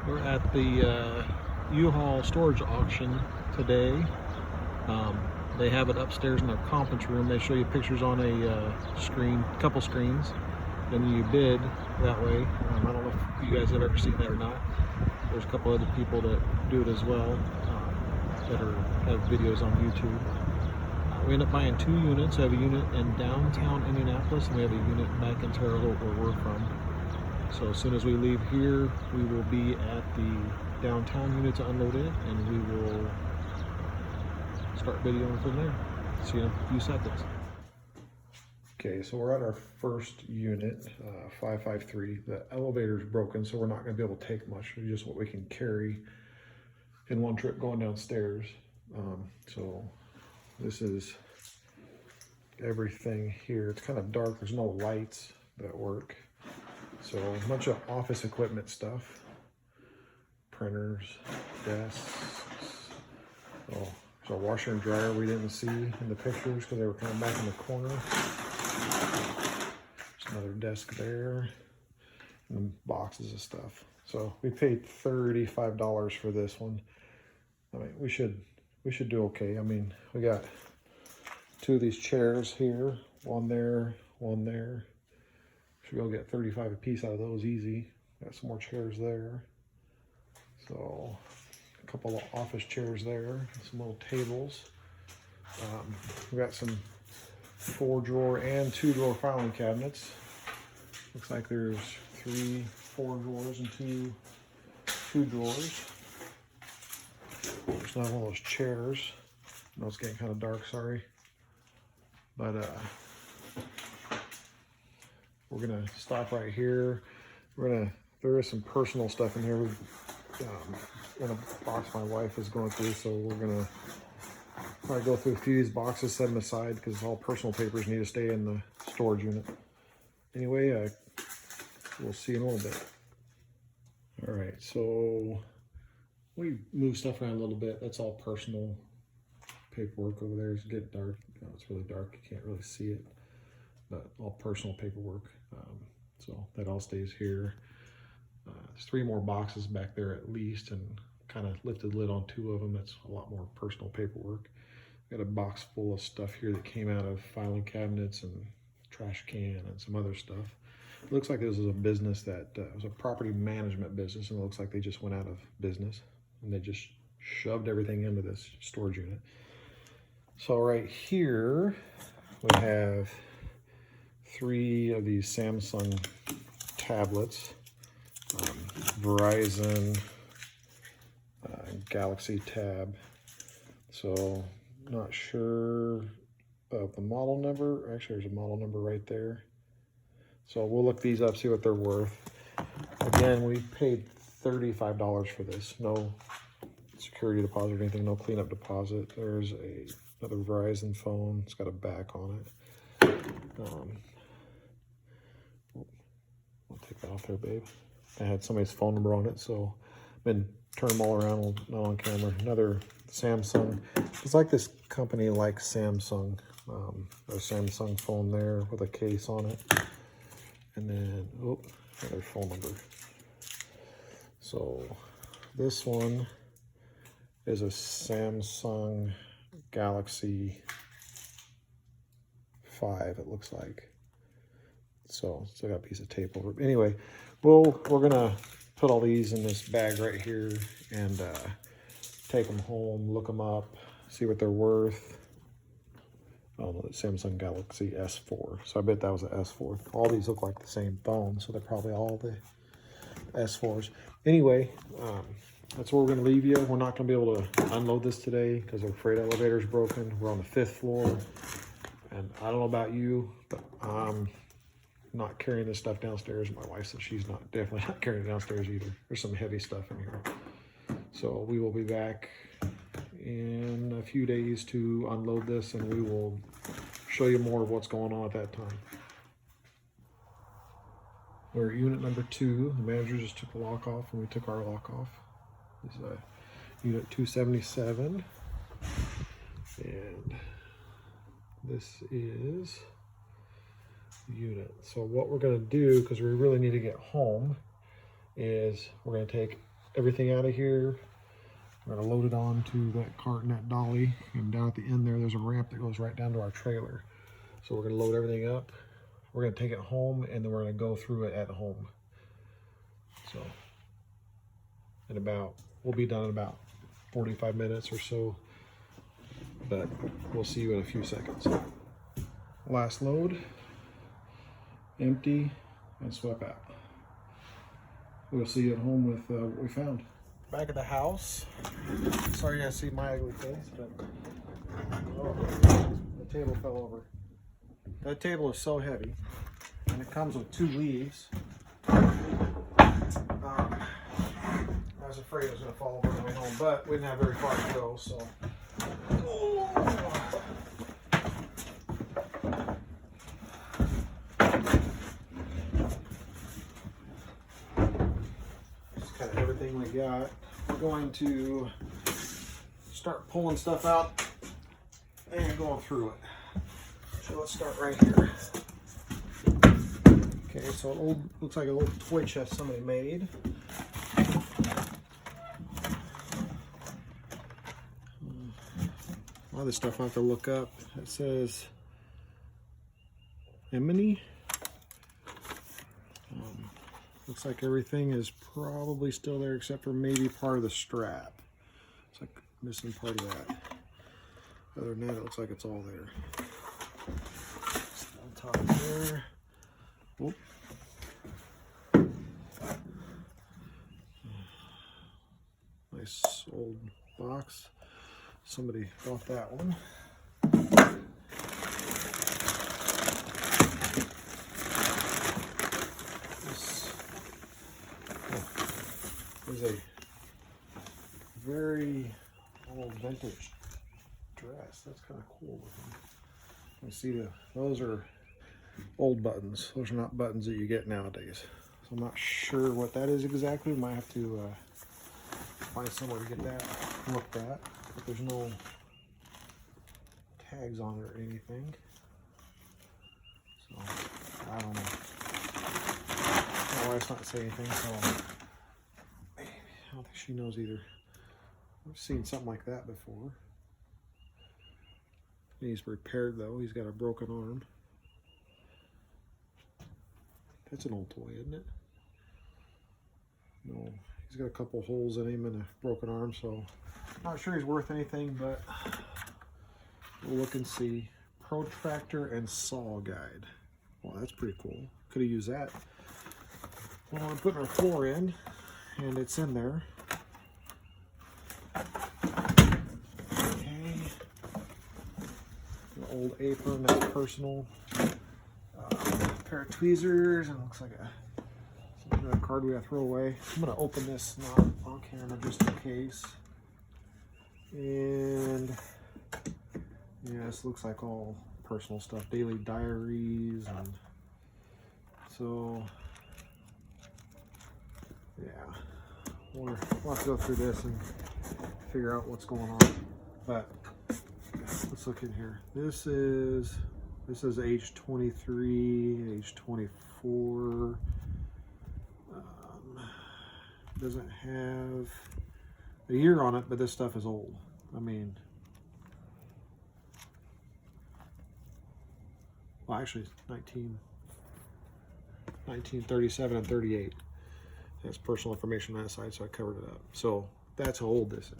We're at the Uhaul storage auction today. They have it upstairs in their conference room. They show you pictures on a screen, couple screens. Then you bid that way. I don't know if you guys have ever seen that or not. There's a couple other people that do it as well that have videos on YouTube. We end up buying 2 units. We have a unit in downtown Indianapolis, and we have a unit back in Terre Haute where we're from. So as soon as we leave here, we will be at the downtown unit to unload it, and we will start videoing from there. See you in a few seconds. Okay, so we're at our first unit, 553. The elevator's broken, so we're not going to be able to take much, just what we can carry in one trip going downstairs. So this is everything here. It's kind of dark. There's no lights that work. So a bunch of office equipment stuff, printers, desks. Oh, so a washer and dryer we didn't see in the pictures because they were kind of back in the corner. There's another desk there, and boxes of stuff. So we paid $35 for this one. I mean, we should do okay. I mean, we got 2 of these chairs here, one there, one there. Should be able to get 35 a piece out of those easy. Got some more chairs there. So a couple of office chairs there, some little tables. We got some 4-drawer and 2-drawer filing cabinets. Looks like there's 3 4 drawers and 2 drawers. There's not one of those chairs. I know it's getting kind of dark, sorry. But we're gonna stop right here. There is some personal stuff in here. In a box my wife is going through, so we're gonna probably go through a few of these boxes, set them aside because it's all personal papers need to stay in the storage unit. Anyway, we'll see in a little bit. All right, so we move stuff around a little bit. That's all personal paperwork over there. It's getting dark. It's really dark. You can't really see it, but all personal paperwork. So that all stays here. There's 3 more boxes back there at least, and kind of lifted lid on 2 of them. That's a lot more personal paperwork. Got a box full of stuff here that came out of filing cabinets and trash can and some other stuff. It looks like this is a business that was a property management business, and it looks like they just went out of business and they just shoved everything into this storage unit. So right here we have 3 of these Samsung tablets, Verizon, Galaxy Tab. So not sure of the model number. Actually, there's a model number right there. So we'll look these up, see what they're worth. Again, we paid $35 for this. No security deposit or anything, no cleanup deposit. There's another Verizon phone. It's got a back on it. I'll take that off there, babe. I had somebody's phone number on it, so I've been turning them all around, not on camera. Another Samsung. It's like this company like Samsung. A Samsung phone there with a case on it. And then, another phone number. So this one is a Samsung Galaxy 5, it looks like. So still got a piece of tape over it. Anyway, we're gonna put all these in this bag right here and take them home, look them up, see what they're worth. Oh no, the Samsung Galaxy S4. So I bet that was an S4. All these look like the same phone, so they're probably all the S4s. Anyway, that's where we're gonna leave you. We're not gonna be able to unload this today because our freight elevator's broken. We're on the 5th floor. And I don't know about you, but I'm not carrying this stuff downstairs. My wife says she's definitely not carrying it downstairs either. There's some heavy stuff in here. So we will be back in a few days to unload this, and we will show you more of what's going on at that time. We're at unit number 2. The manager just took the lock off, and we took our lock off. This is unit 277. And this is the unit. So what we're going to do, because we really need to get home, is we're going to take everything out of here. We're gonna load it onto that cart and that dolly, and down at the end there's a ramp that goes right down to our trailer. So we're gonna load everything up. We're gonna take it home, and then we're gonna go through it at home. So, we'll be done in about 45 minutes or so, but we'll see you in a few seconds. Last load, empty, and swap out. We'll see you at home with what we found. Back at the house. Sorry you guys see my ugly face, but the table fell over. That table is so heavy, and it comes with 2 leaves. I was afraid it was going to fall over on the way home, but we didn't have very far to go, so. That's kind of everything we got. We're going to start pulling stuff out and going through it. So let's start right here. Okay, so it looks like a little toy chest somebody made. A lot of this stuff I have to look up. It says Emily. Looks like everything is probably still there except for maybe part of the strap. It's like missing part of that. Other than that, it looks like it's all there. On top there. Whoop. Nice old box. Somebody bought that one. This is a very old vintage dress. That's kind of cool looking. You see, those are old buttons. Those are not buttons that you get nowadays. So I'm not sure what that is exactly. Might have to find somewhere to get that looked at. But there's no tags on it or anything. So I don't know. My wife's not saying anything, so maybe, I don't think she knows either. I've seen something like that before. He's repaired though. He's got a broken arm. That's an old toy, isn't it? No, he's got a couple holes in him and a broken arm, so not sure he's worth anything, but we'll look and see. Protractor and saw guide. Well, that's pretty cool. Could have used that. Well, I'm putting our floor in, and it's in there. Okay. An old apron, that's personal. Pair of tweezers, and it looks like a card we gotta throw away. I'm gonna open this not on camera just in case. And yeah, this looks like all personal stuff, daily diaries, and so yeah, we'll have to go through this and figure out what's going on. But let's look in here. This is age 23, age 24. Doesn't have a year on it, but this stuff is old. I mean, well, actually, 1937 and 38. That's personal information on that side, so I covered it up. So that's how old this is.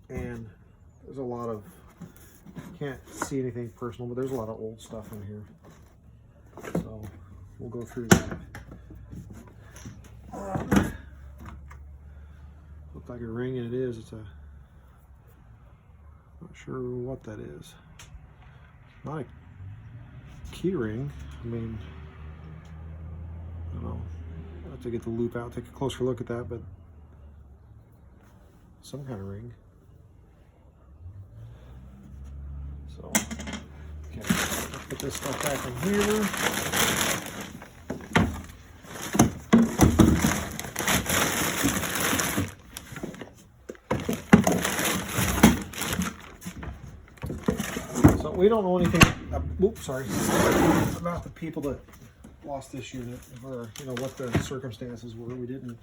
And there's a lot of, can't see anything personal, but there's a lot of old stuff in here. So we'll go through that. Looks like a ring, and it is. It's a, not sure what that is. Not a key ring. I mean, I don't know. I'll have to get the loop out, take a closer look at that, but some kind of ring. So, okay, let's put this stuff back in here. We don't know anything, oops, sorry, about the people that lost this unit, or you know what the circumstances were. We didn't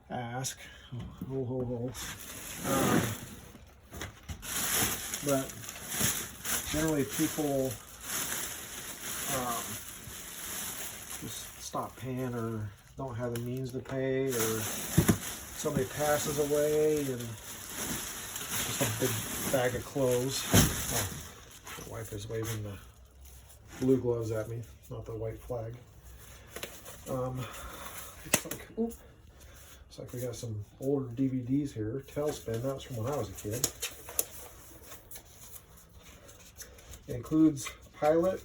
ask. But generally people just stop paying or don't have the means to pay, or somebody passes away and just a big bag of clothes. Oh, my wife is waving the blue gloves at me, not the white flag. Looks like we got some older DVDs here. Tailspin, that was from when I was a kid. It includes pilot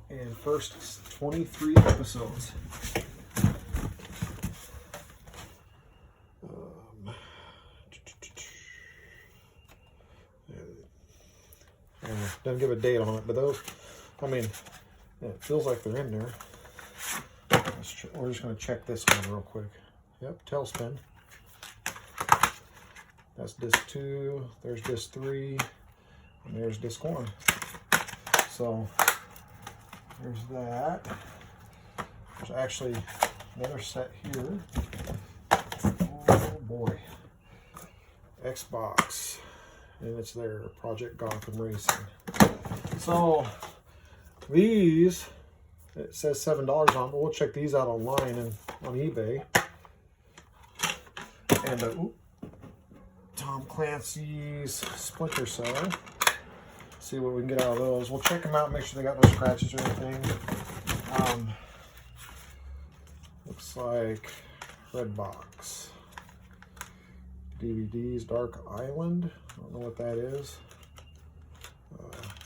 and first 23 episodes. And doesn't give a date on it, but those, I mean, it feels like they're in there. We're just going to check this one real quick. Yep, Tailspin. That's disc 2, there's disc 3, and there's disc 1. So there's that. There's actually another set here. Oh boy. Xbox. And it's there, Project Gotham Racing. So these, it says $7 on them, but we'll check these out online and on eBay. And Tom Clancy's Splinter Cell. See what we can get out of those. We'll check them out, make sure they got no scratches or anything. Looks like red box. DVDs, Dark Island. I don't know what that is.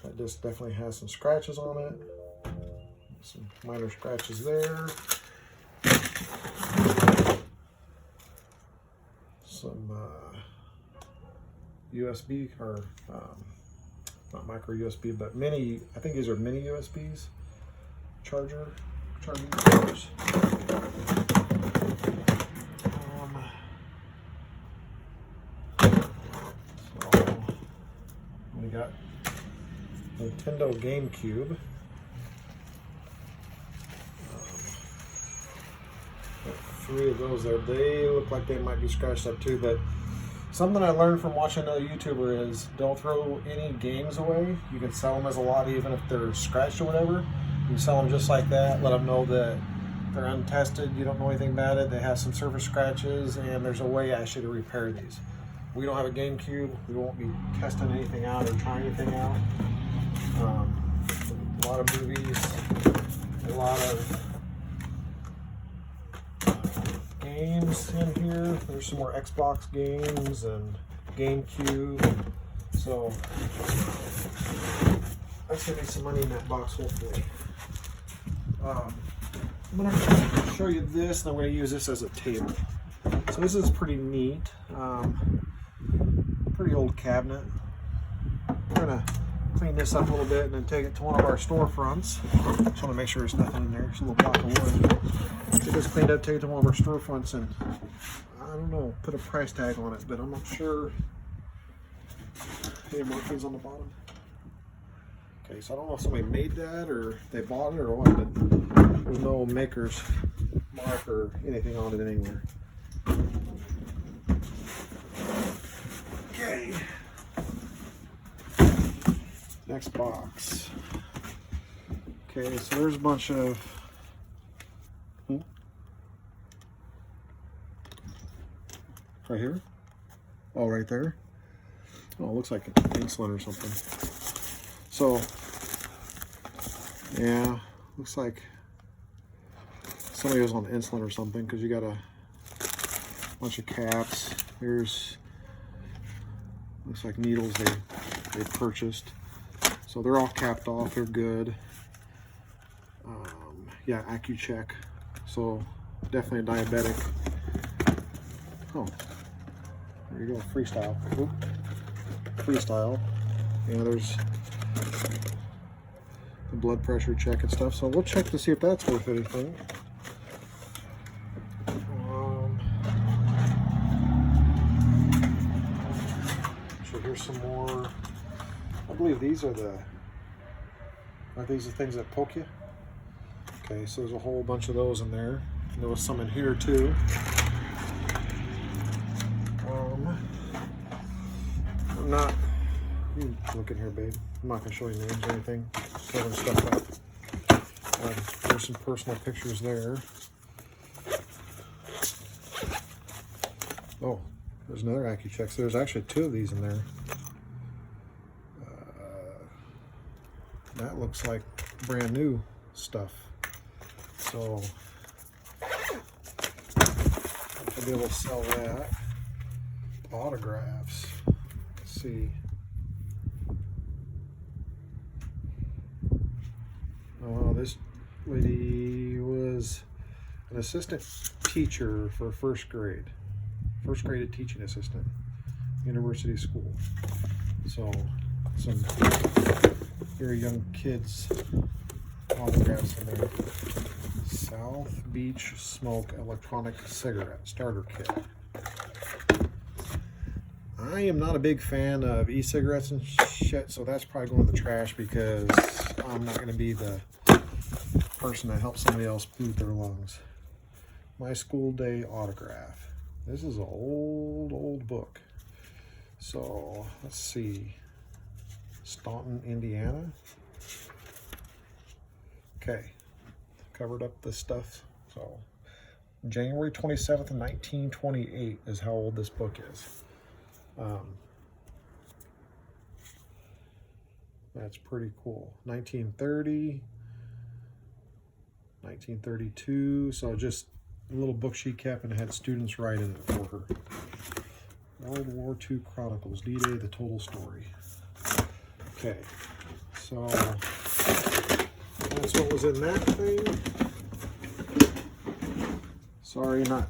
That disc definitely has some scratches on it. Some minor scratches there. Some USB, or not micro USB, but mini, I think these are mini USBs. Charging cords. So we got Nintendo GameCube. Three of those there. They look like they might be scratched up too, but something I learned from watching another YouTuber is don't throw any games away. You can sell them as a lot even if they're scratched or whatever. You sell them just like that, let them know that they're untested, you don't know anything about it, they have some surface scratches, and there's a way actually to repair these. We don't have a GameCube, we won't be testing anything out or trying anything out. A lot of movies, a lot of games in here. There's some more Xbox games and GameCube. So that's gonna be some money in that box, hopefully. I'm gonna show you this, and I'm gonna use this as a table. So this is pretty neat. Pretty old cabinet. We're gonna clean this up a little bit and then take it to one of our storefronts. Just want to make sure there's nothing in there. It's a little block of wood. Get this cleaned up, take it to one of our storefronts, and I don't know, put a price tag on it, but I'm not sure. Any markings on the bottom? Okay, so I don't know if somebody made that or they bought it or what, but there's no maker's mark or anything on it anywhere. Okay. Next box. Okay, so there's a bunch of right here. Oh, right there. Oh, it looks like insulin or something. So, yeah, looks like somebody was on insulin or something, because you got a bunch of caps. Here's, looks like needles they purchased. So they're all capped off, they're good. Yeah, AccuCheck. So definitely a diabetic. Oh, there you go, freestyle. Oop. Freestyle. Yeah, there's the blood pressure check and stuff. So we'll check to see if that's worth anything. So here's some more. I believe these are the things that poke you? Okay, so there's a whole bunch of those in there. There was some in here too. I'm not, you look in here, babe. I'm not gonna show you names or anything. Covering stuff up. There's some personal pictures there. Oh, there's another AccuCheck. There's actually 2 of these in there. That looks like brand new stuff. So I'll be able to sell that. Autographs. Let's see. Oh, this lady was an assistant teacher for first grade teaching assistant, university school. So some very young kids autographs in there. South Beach Smoke electronic cigarette starter kit. I am not a big fan of e-cigarettes and shit, so that's probably going to the trash because I'm not going to be the person that helps somebody else pollute their lungs. My school day autograph. This is an old book. So let's see. Staunton, Indiana. Okay, covered up this stuff. So January 27th, 1928 is how old this book is. That's pretty cool. 1930, 1932. So just a little book she kept and had students write in it for her. World War II Chronicles, D-Day, the total story. Okay, so that's what was in that thing. Sorry, not,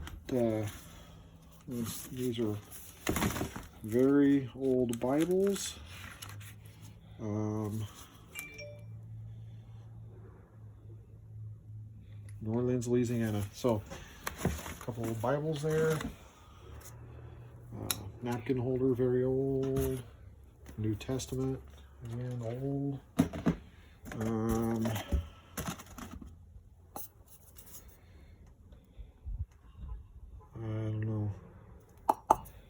these are very old Bibles. New Orleans, Louisiana. So, a couple of Bibles there. Napkin holder, very old. New Testament, again, old. I don't know.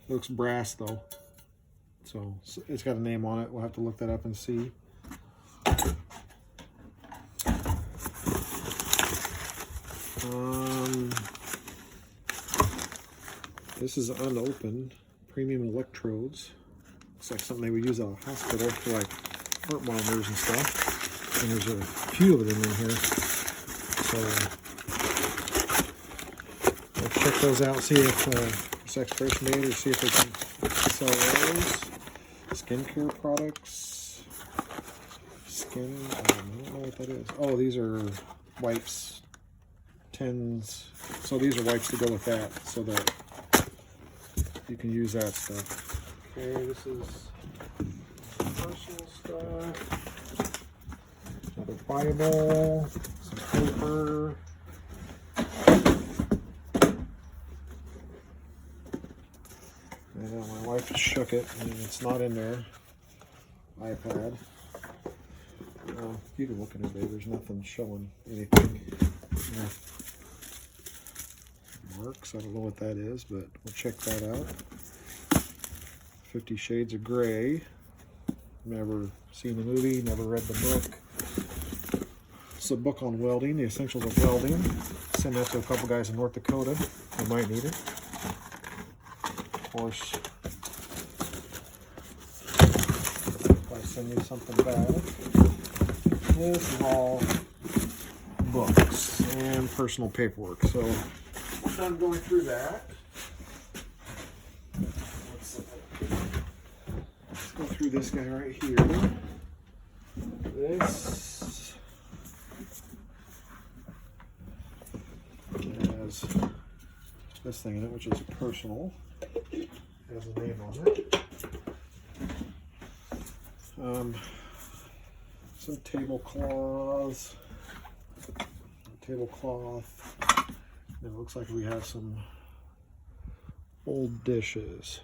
Looks brass though. So it's got a name on it. We'll have to look that up and see. This is unopened. Premium electrodes. Looks like something they would use at a hospital for like heart monitors and stuff. And there's a few of them in here. So we'll check those out, see if it's expiration date, or see if they can sell those. Skincare products. I don't know what that is. Oh, these are wipes. Tins. So these are wipes to go with that, so that you can use that stuff. Okay, this is personal stuff. Another Bible, some paper. And my wife shook it, and it's not in there. iPad. You can look in it, babe. There's nothing showing anything. Yeah. Marks. I don't know what that is, but we'll check that out. 50 Shades of Grey. Never seen the movie, never read the book. It's a book on welding, the essentials of welding. Send that to a couple guys in North Dakota who might need it. Of course, if I send you something back, this is all books and personal paperwork. So once I'm going through that, let's go through this guy right here. This has this thing in it, which is personal. It has a name on it. Some tablecloths. Tablecloth. And it looks like we have some old dishes.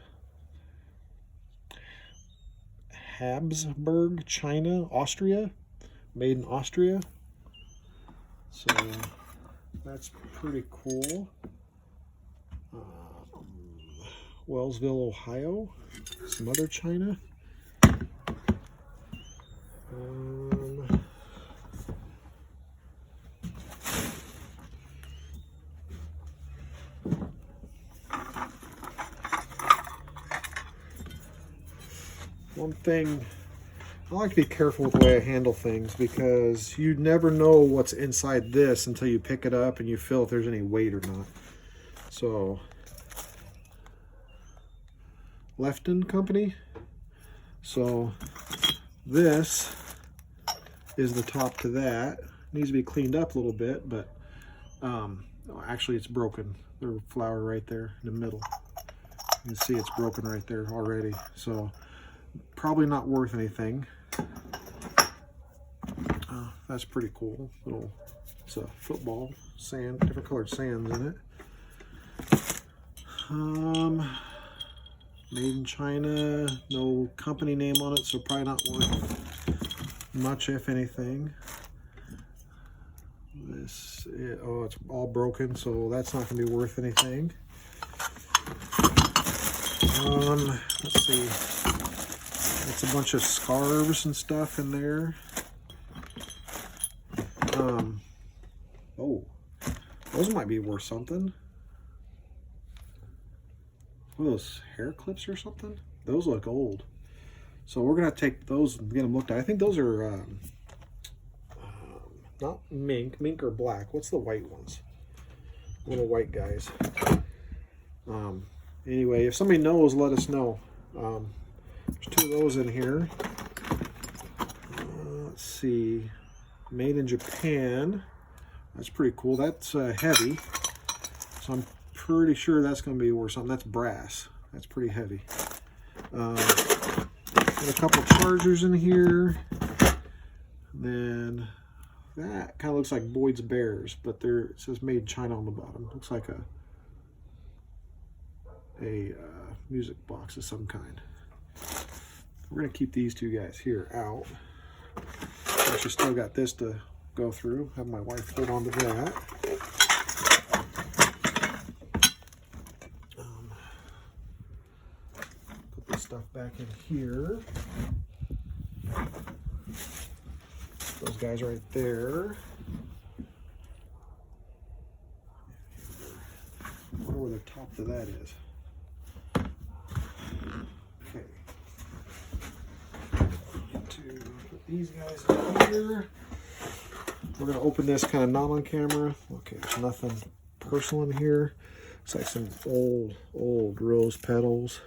Habsburg, China, Austria. Made in Austria. So that's pretty cool. Wellsville, Ohio. Some other china. One thing, I like to be careful with the way I handle things because you never know what's inside this until you pick it up and you feel if there's any weight or not. So, Lefton Company. So, this is the top to that. Needs to be cleaned up a little bit, but actually it's broken. There's a flower right there in the middle. You can see it's broken right there already. So, probably not worth anything. That's pretty cool. It's a football, sand, different colored sands in it. Made in China, no company name on it, so probably not worth much, if anything. It's all broken, so that's not gonna be worth anything. Let's see. It's a bunch of scarves and stuff in there. Oh, those might be worth something. What are those, hair clips or something? Those look old. So we're gonna take those and get them looked at. I think those are not mink or black. What's the white ones? Little white guys. Anyway, if somebody knows, let us know. There's two of those in here. Let's see. Made in Japan. That's pretty cool. That's heavy. So I'm pretty sure that's going to be worth something. That's brass. That's pretty heavy. Got a couple chargers in here. And then that kind of looks like Boyd's Bears, but it says made China on the bottom. Looks like a music box of some kind. We're going to keep these two guys here out. Actually still got this to go through. Have my wife hold on to that. Put this stuff back in here. Those guys right there. I wonder where the top to that is. Okay. Put these guys in here. We're going to open this kind of not on camera. Okay, there's nothing personal in here. It's like some old rose petals.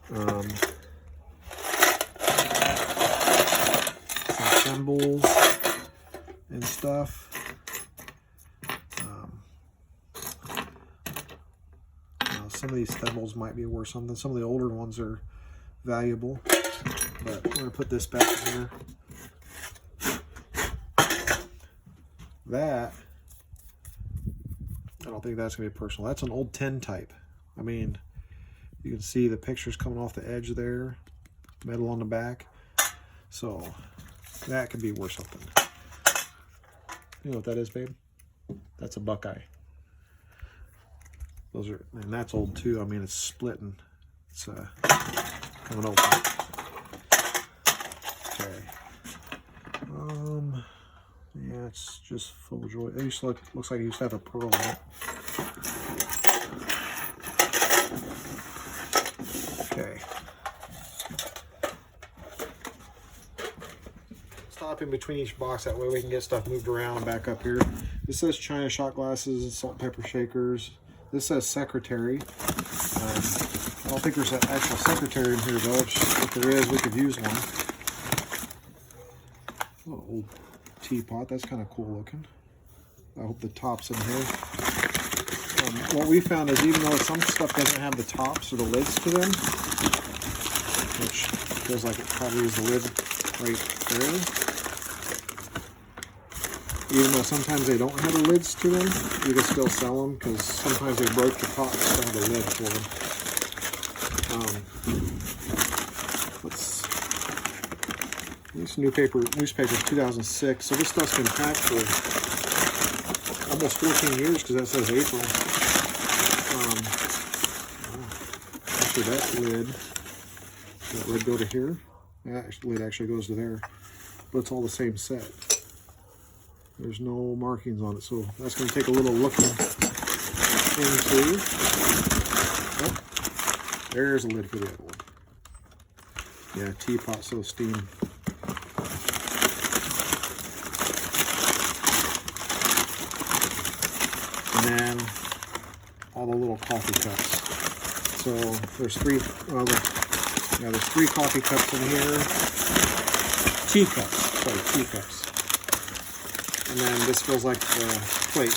Some symbols and stuff. Some of these thimbles might be worth something. Some of the older ones are valuable. But we're going to put this back in here. That, I don't think that's going to be personal. That's an old tin type. I mean, you can see the pictures coming off the edge there. Metal on the back. So, that could be worth something. You know what that is, babe? That's a Buckeye. Those are, and that's old too. I mean, it's splitting. It's coming open. Okay. Yeah, it's just full joy. It used to looks like it used to have a pearl in it. Okay. Stop in between each box, that way we can get stuff moved around and back up here. This says China shot glasses and salt and pepper shakers. This says secretary. I don't think there's an actual secretary in here though. If there is, we could use one. Oh, old teapot. That's kind of cool looking. I hope the top's in here. What we found is even though some stuff doesn't have the tops or the lids to them, which feels like it probably is the lid right there. Even though sometimes they don't have the lids to them, you can still sell them because sometimes they broke the top and still have the lid for them. This newspaper 2006. So this stuff's been packed for almost 14 years because that says April. Actually, that lid go to here. That lid actually goes to there, but it's all the same set. There's no markings on it, so that's going to take a little looking into. Oh, there's a lid for the other one. Yeah, teapot, so steam. And then all the little coffee cups. So there's three coffee cups in here. Teacups. And then this feels like the plates,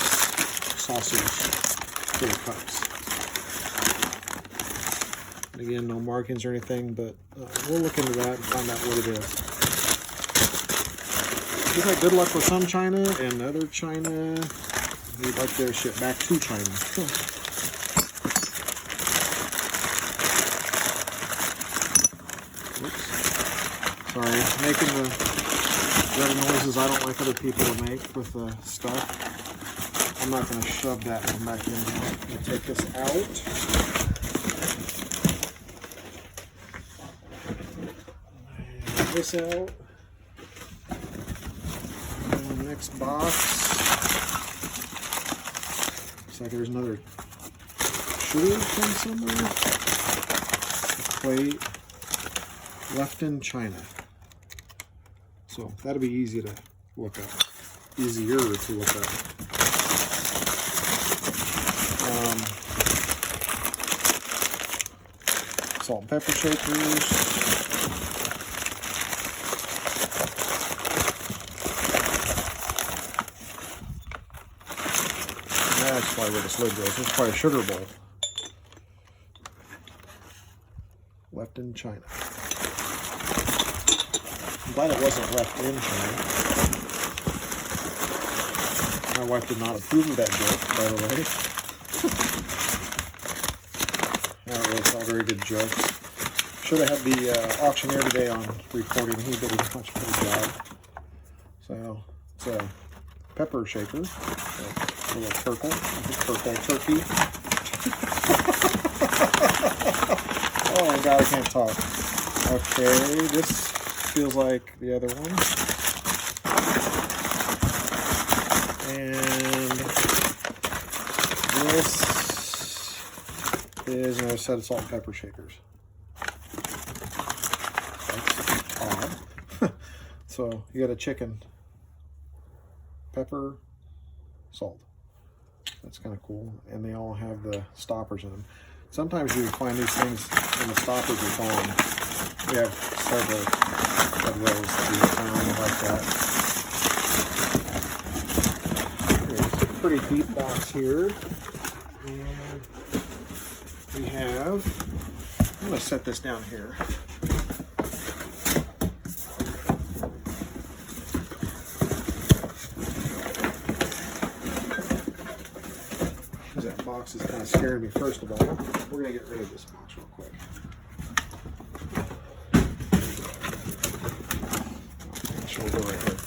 saucers for the cups. And again, no markings or anything, but we'll look into that and find out what it is. We've had good luck with some China, and other China, we'd like their shit back to China. Oops. Sorry, making the noises I don't like other people to make with the stuff. I'm not going to shove that one back in. I'm going to take this out. And this out. And the next box. Looks like there's another sugar from somewhere. Plate. Left in China. So that'll be easy to look up. Easier to look up. Salt and pepper shakers. That's probably where this lid goes. It's probably a sugar bowl. Left in China. I'm glad it wasn't left in China. My wife did not approve of that joke, by the way. That was not a very good joke. Should have had the auctioneer today on recording. He did a much better job. So, it's a pepper shaker. A little purple turkey. Oh my god, I can't talk. Okay, this feels like the other one. And this is another set of salt and pepper shakers. That's odd. So you got a chicken, pepper, salt. That's kind of cool. And they all have the stoppers in them. Sometimes you find these things and the stoppers are gone. We have several of those that we found like that. There's a pretty deep box here. And we have, I'm going to set this down here. That box is kind of scaring me, first of all. We're going to get rid of this box real quick. We'll go right here.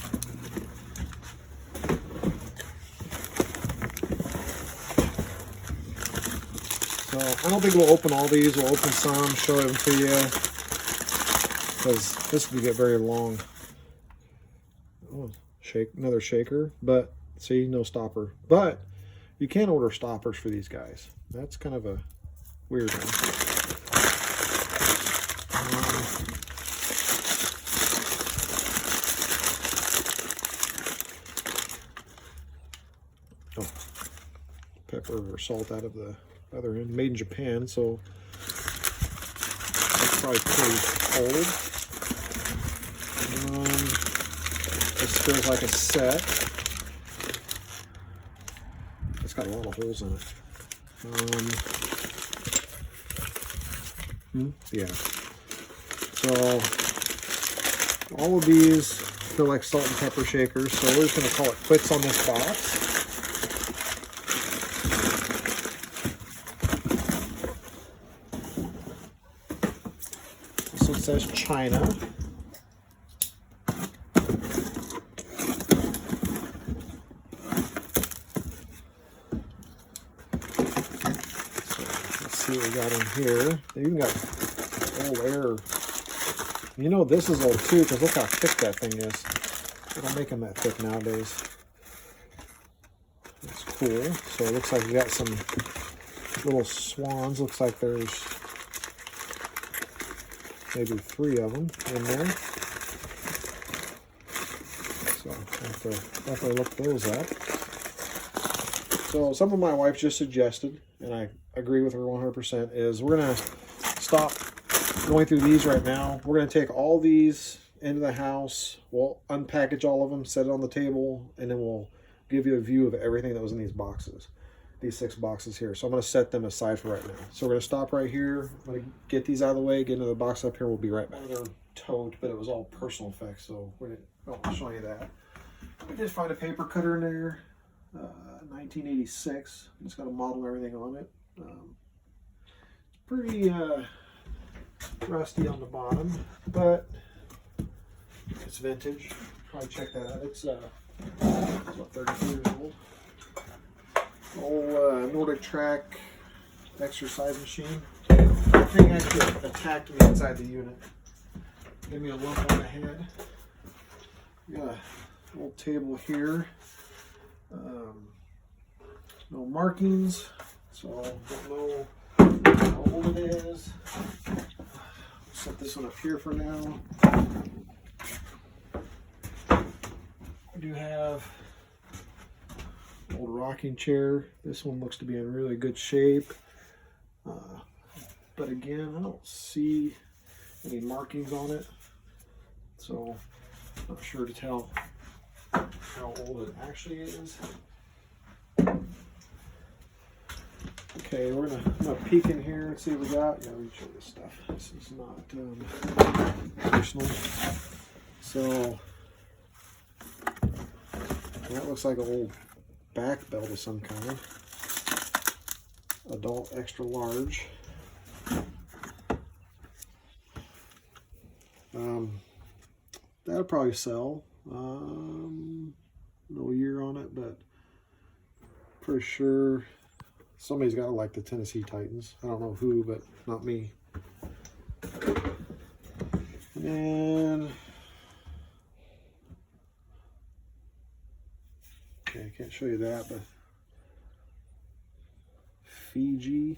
So I don't think we'll open all these. We'll open some, show them to you, because this could get very long. Oh, another shaker, but see, no stopper. But you can order stoppers for these guys. That's kind of a weird one. Pepper or salt out of the other end. Made in Japan, so that's probably pretty old. This feels like a set. It's got a lot of holes in it. Yeah. So all of these feel like salt and pepper shakers, so we're just going to call it quits on this box. This one says China. see what we got in here. They even got old air. You know this is old too, because look how thick that thing is. They don't make them that thick nowadays. That's cool. So it looks like we got some little swans. Looks like there's maybe 3 of them in there. So I have to definitely look those up. So something my wife just suggested, and I agree with her 100%, is we're going to stop going through these right now. We're going to take all these into the house. We'll unpackage all of them, set it on the table, and then we'll give you a view of everything that was in these boxes. These 6 boxes here. So I'm going to set them aside for right now. So we're going to stop right here. I'm going to get these out of the way, get into the box up here. We'll be right back. They're tote, but it was all personal effects, so I'll show you that. We did find a paper cutter in there. 1986. It's got a model and everything on it. Pretty rusty on the bottom, but it's vintage. Probably check that out. It's about 32 years old. Old Nordic Track exercise machine. The thing actually attacked me inside the unit. Gave me a lump on the head. Got a little table here. No markings, so don't know how old it is. Set this one up here for now. We do have an old rocking chair. This one looks to be in really good shape. But again, I don't see any markings on it. So I'm not sure to tell how old it actually is. Okay, I'm gonna peek in here and see what we got. Yeah, we show this stuff. This is not personal. So that looks like an old back belt of some kind. Adult extra large. That'll probably sell. No year on it, but pretty sure somebody's got to like the Tennessee Titans. I don't know who, but not me. And okay, I can't show you that, but Fiji.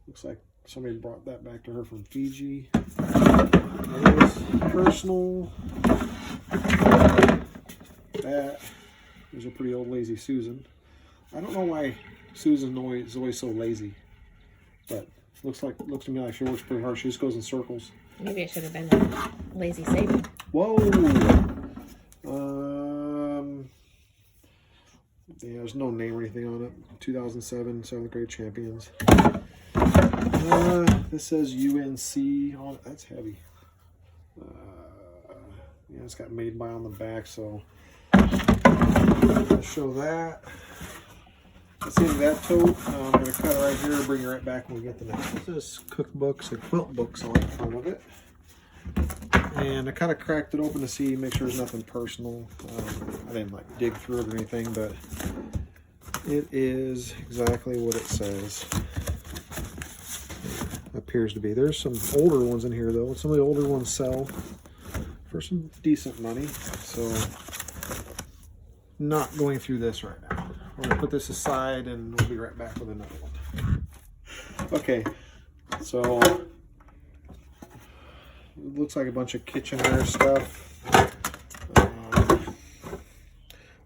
Looks like somebody brought that back to her from Fiji. There's personal. That is a pretty old Lazy Susan. I don't know why Susan is always so lazy, but looks to me like she works pretty hard. She just goes in circles. Maybe it should have been a lazy Saban. Whoa. Yeah, there's no name or anything on it. 2007 7th grade champions. This says UNC on it. That's heavy. Yeah, it's got made by on the back, so I'll show that. That's the end of that tote. I'm going to cut it right here and bring it right back when we get the next one. This is cookbooks and quilt books on the front of it. And I kind of cracked it open to see, make sure there's nothing personal. I didn't like dig through it or anything, but it is exactly what it says. It appears to be. There's some older ones in here though. Some of the older ones sell for some decent money. So not going through this right now. We're gonna put this aside and we'll be right back with another one. Okay, so it looks like a bunch of kitchenware stuff.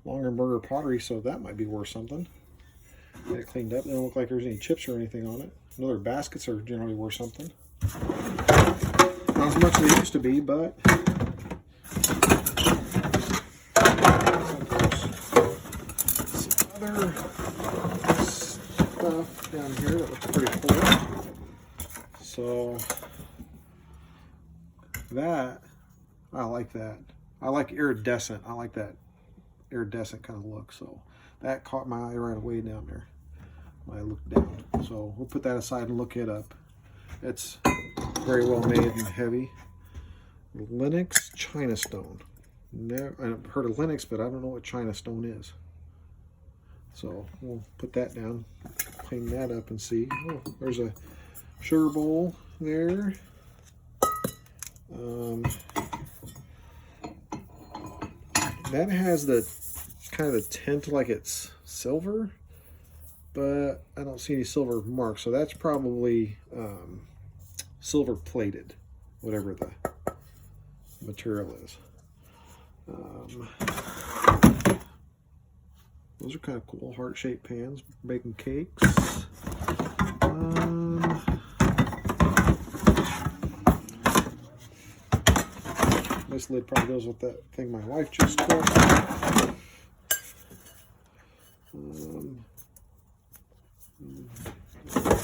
Longenberger pottery, so that might be worth something. Get it cleaned up. It doesn't look like there's any chips or anything on it. Another baskets are generally worth something. Not as much as they used to be, but some other stuff down here that looks pretty cool. So that, I like that. I like iridescent. I like that iridescent kind of look. So that caught my eye right away down there when I looked down. So we'll put that aside and look it up. It's very well made and heavy. Lenox China Stone. I've heard of Lenox, but I don't know what China Stone is. So we'll put that down. clean that up and see. Oh, there's a sugar bowl there. That has the kind of the tint like it's silver, but I don't see any silver marks, so that's probably silver plated, whatever the material is. Those are kind of cool, heart-shaped pans, baking cakes. This lid probably goes with that thing my wife just took. I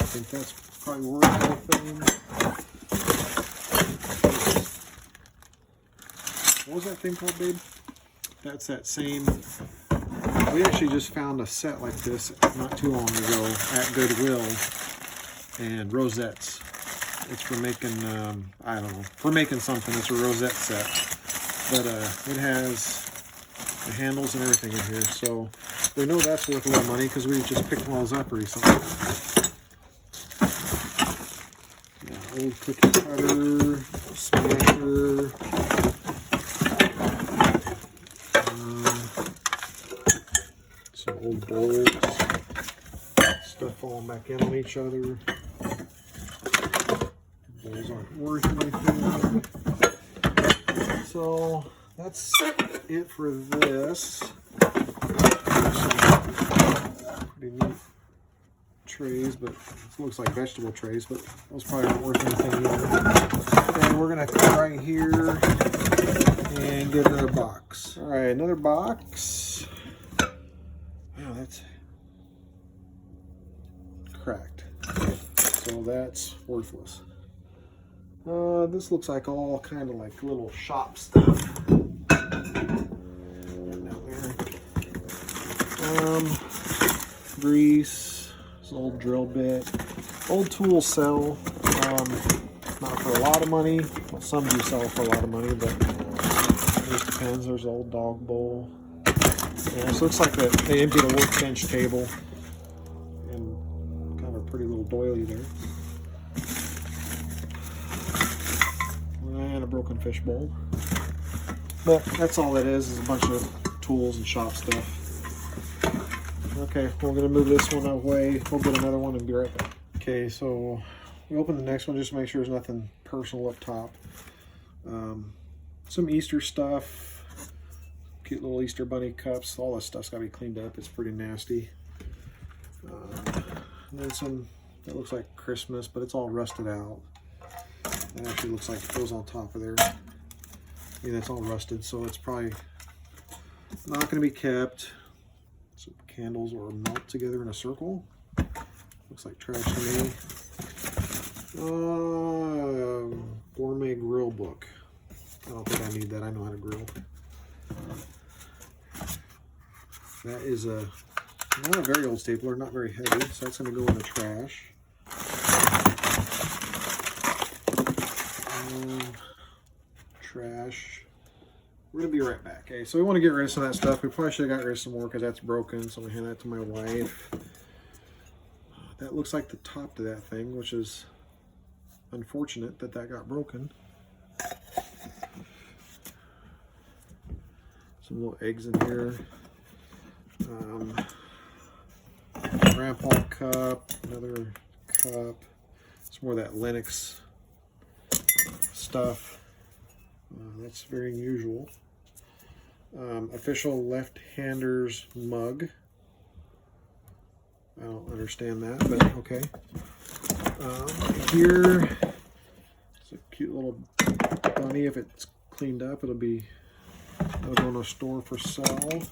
think that's probably worth anything. What was that thing called, babe? That's that same. We actually just found a set like this not too long ago at Goodwill, and rosettes. It's for making, I don't know, for making something. It's a rosette set, but it has the handles and everything in here, so we know that's worth a lot of money because we just picked those up recently. Yeah, old cookie cutter, smasher. Some old bolts, stuff falling back in on each other. Bowls aren't worth anything. So that's it for this. Some pretty neat trays, but it looks like vegetable trays, but those probably aren't worth anything either. And we're gonna come right here and get another box. All right, another box. Wow, that's cracked. So that's worthless. This looks like all kind of like little shop stuff. Grease, this old drill bit, old tools sell, not for a lot of money. Well, some do sell for a lot of money, but it just depends. There's an old dog bowl. Yeah, so it looks like they emptied a workbench table and kind of a pretty little doily there. And a broken fish bowl. But that's all that is a bunch of tools and shop stuff. Okay, we're going to move this one away. We'll get another one and be right back. Okay, so we open the next one just to make sure there's nothing personal up top. Some Easter stuff. Cute little Easter bunny cups. All this stuff's got to be cleaned up. It's pretty nasty. And then some that looks like Christmas, but it's all rusted out. It actually looks like it goes on top of there. Yeah, that's all rusted, so it's probably not going to be kept. Some candles or melt together in a circle. Looks like trash to me. Gourmet grill book. I don't think I need that. I know how to grill. That is not a very old stapler, not very heavy, so that's going to go in the trash. Trash. We're going to be right back. Okay, so we want to get rid of some of that stuff. We probably should have got rid of some more because that's broken, so I'm going to hand that to my wife. That looks like the top to that thing, which is unfortunate that that got broken. Some little eggs in here. Grandpa cup, another cup. Some more of that Lennox stuff. That's very unusual. Official left-hander's mug. I don't understand that, but okay. Here, it's a cute little bunny. If it's cleaned up, it'll go in a store for sale.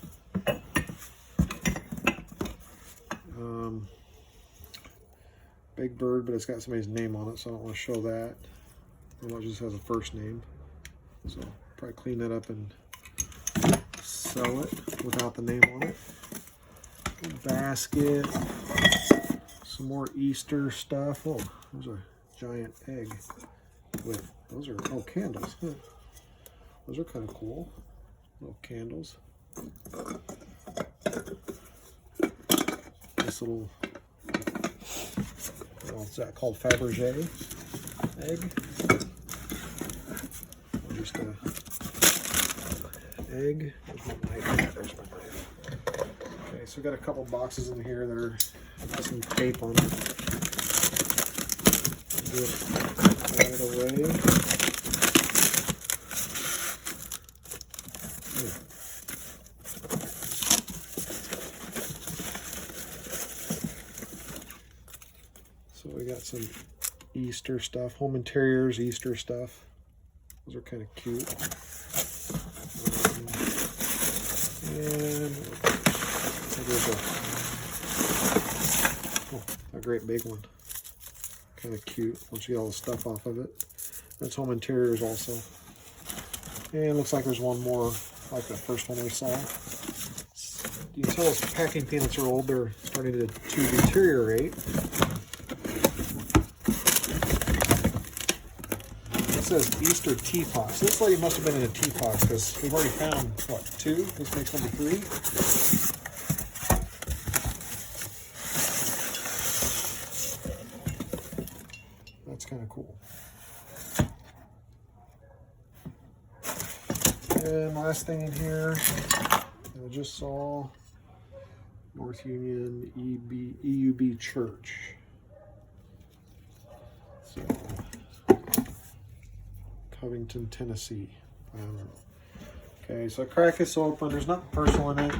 Big bird, but it's got somebody's name on it, so I don't want to show that. It just has a first name. So probably clean that up and sell it without the name on it. Basket. Some more Easter stuff. Oh, there's a giant egg with, those are, oh, candles. Huh. Those are kind of cool. Little candles. Nice little What's that called? Fabergé egg. Just a egg. There's my knife. There's my knife. Okay, so we got a couple boxes in here that are got some tape on them. Put it away. So we got some Easter stuff, home interiors, Easter stuff. Those are kind of cute. And there's a great big one. Kind of cute once you get all the stuff off of it. That's home interiors also. And it looks like there's one more like the first one we saw. You can tell those packing peanuts are old. They're starting to deteriorate. It says Easter teapots. Looks like it must have been in a teapot because we've already found, what, 2? This makes number 3. That's kind of cool. And last thing in here, I just saw North Union EUB Church. So, Covington, Tennessee. I don't know. Okay, so I crack this open. There's nothing personal in it.